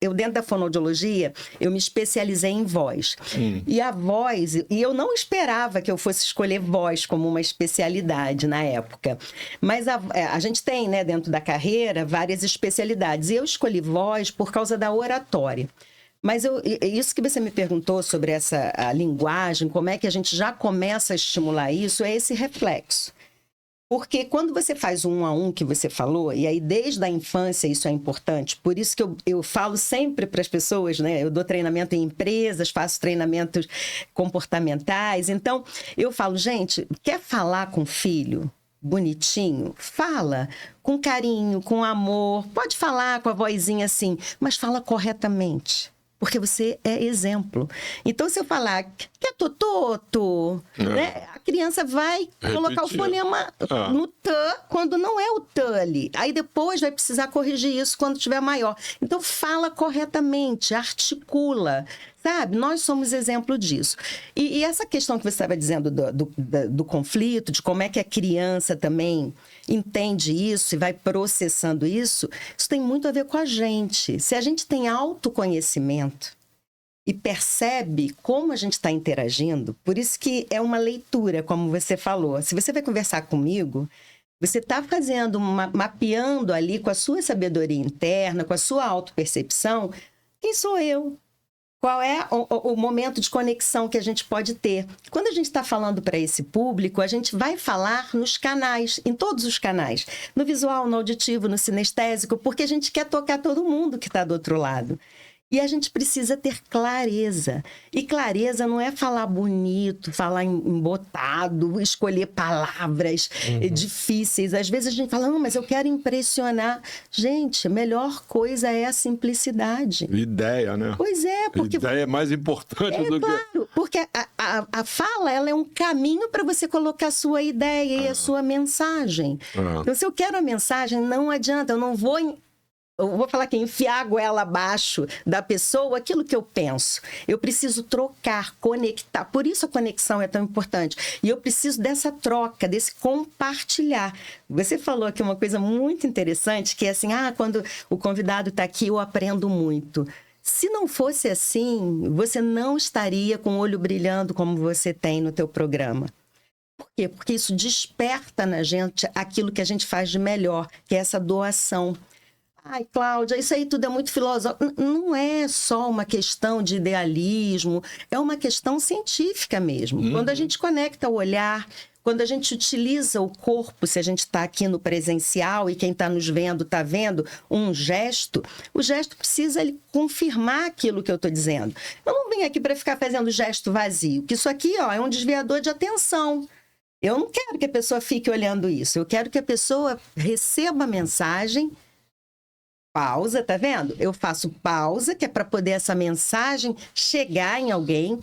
eu dentro da fonoaudiologia, eu me especializei em voz. E a voz, e eu não esperava que eu fosse escolher voz como uma especialidade na época. Mas a gente tem, né, dentro da carreira, várias especialidades. E eu escolhi voz por causa da oratória. Mas isso que você me perguntou sobre a linguagem, como é que a gente já começa a estimular isso, é esse reflexo. Porque quando você faz um a um que você falou, e aí desde a infância isso é importante, por isso que eu falo sempre para as pessoas, né? Eu dou treinamento em empresas, faço treinamentos comportamentais. Então, eu falo, gente, quer falar com o filho bonitinho? Fala com carinho, com amor. Pode falar com a vozinha assim, mas fala corretamente. Porque você é exemplo. Então, se eu falar que é tototo, né? A criança vai colocar o fonema no t quando não é o t ali. Aí depois vai precisar corrigir isso quando tiver maior. Então, fala corretamente, articula. Sabe? Nós somos exemplo disso. E essa questão que você estava dizendo do conflito, de como é que a criança também entende isso e vai processando isso tem muito a ver com a gente. Se a gente tem autoconhecimento e percebe como a gente está interagindo, por isso que é uma leitura, como você falou. Se você vai conversar comigo, você está fazendo, mapeando ali com a sua sabedoria interna, com a sua autopercepção, quem sou eu? Qual é o momento de conexão que a gente pode ter? Quando a gente está falando para esse público, a gente vai falar nos canais, em todos os canais. No visual, no auditivo, no sinestésico, porque a gente quer tocar todo mundo que está do outro lado. E a gente precisa ter clareza. E clareza não é falar bonito, falar embotado, escolher palavras difíceis. Às vezes a gente fala, não, mas eu quero impressionar. Gente, a melhor coisa é a simplicidade. Ideia, né? Pois é, porque... A ideia é mais importante do que... Porque a fala, ela é um caminho para você colocar a sua ideia e a sua mensagem. Então, se eu quero a mensagem, não adianta, eu vou falar aqui, enfiar a goela abaixo da pessoa aquilo que eu penso. Eu preciso trocar, conectar. Por isso a conexão é tão importante. E eu preciso dessa troca, desse compartilhar. Você falou aqui uma coisa muito interessante, que é assim, quando o convidado está aqui, eu aprendo muito. Se não fosse assim, você não estaria com o olho brilhando como você tem no teu programa. Por quê? Porque isso desperta na gente aquilo que a gente faz de melhor, que é essa doação. Ai, Cláudia, isso aí tudo é muito filosófico. Não é só uma questão de idealismo, é uma questão científica mesmo. Quando a gente conecta o olhar, quando a gente utiliza o corpo, se a gente está aqui no presencial e quem está nos vendo está vendo um gesto, o gesto precisa confirmar aquilo que eu estou dizendo. Eu não vim aqui para ficar fazendo gesto vazio, que isso aqui é um desviador de atenção. Eu não quero que a pessoa fique olhando isso, eu quero que a pessoa receba a mensagem. Pausa, tá vendo? Eu faço pausa, que é para poder essa mensagem chegar em alguém.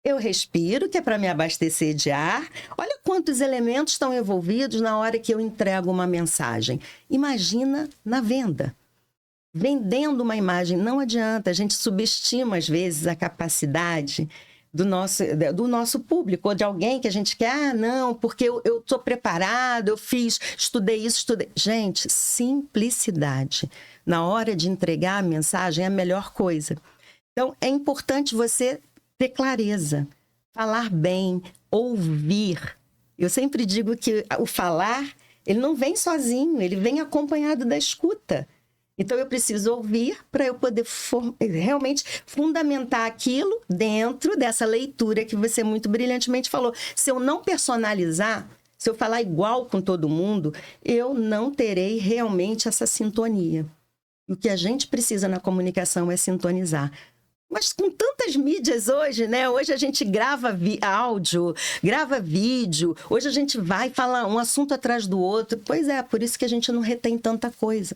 Eu respiro, que é para me abastecer de ar. Olha quantos elementos estão envolvidos na hora que eu entrego uma mensagem. Imagina na venda. Vendendo uma imagem, não adianta. A gente subestima, às vezes, a capacidade do nosso público, ou de alguém que a gente quer, não, porque eu estou preparado, estudei isso, estudei. Gente, simplicidade. Na hora de entregar a mensagem é a melhor coisa. Então, é importante você ter clareza, falar bem, ouvir. Eu sempre digo que o falar, ele não vem sozinho, ele vem acompanhado da escuta. Então, eu preciso ouvir para eu poder realmente fundamentar aquilo dentro dessa leitura que você muito brilhantemente falou. Se eu não personalizar, se eu falar igual com todo mundo, eu não terei realmente essa sintonia. O que a gente precisa na comunicação é sintonizar. Mas com tantas mídias hoje, né? Hoje a gente grava áudio, grava vídeo. Hoje a gente vai falar um assunto atrás do outro. Pois é, por isso que a gente não retém tanta coisa.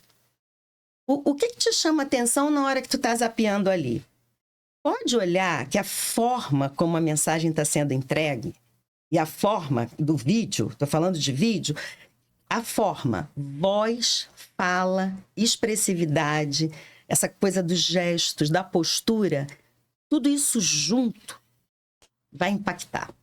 O que te chama atenção na hora que tu tá zapeando ali? Pode olhar que a forma como a mensagem está sendo entregue e a forma do vídeo, estou falando de vídeo, a forma, voz, fala, expressividade, essa coisa dos gestos, da postura, tudo isso junto vai impactar.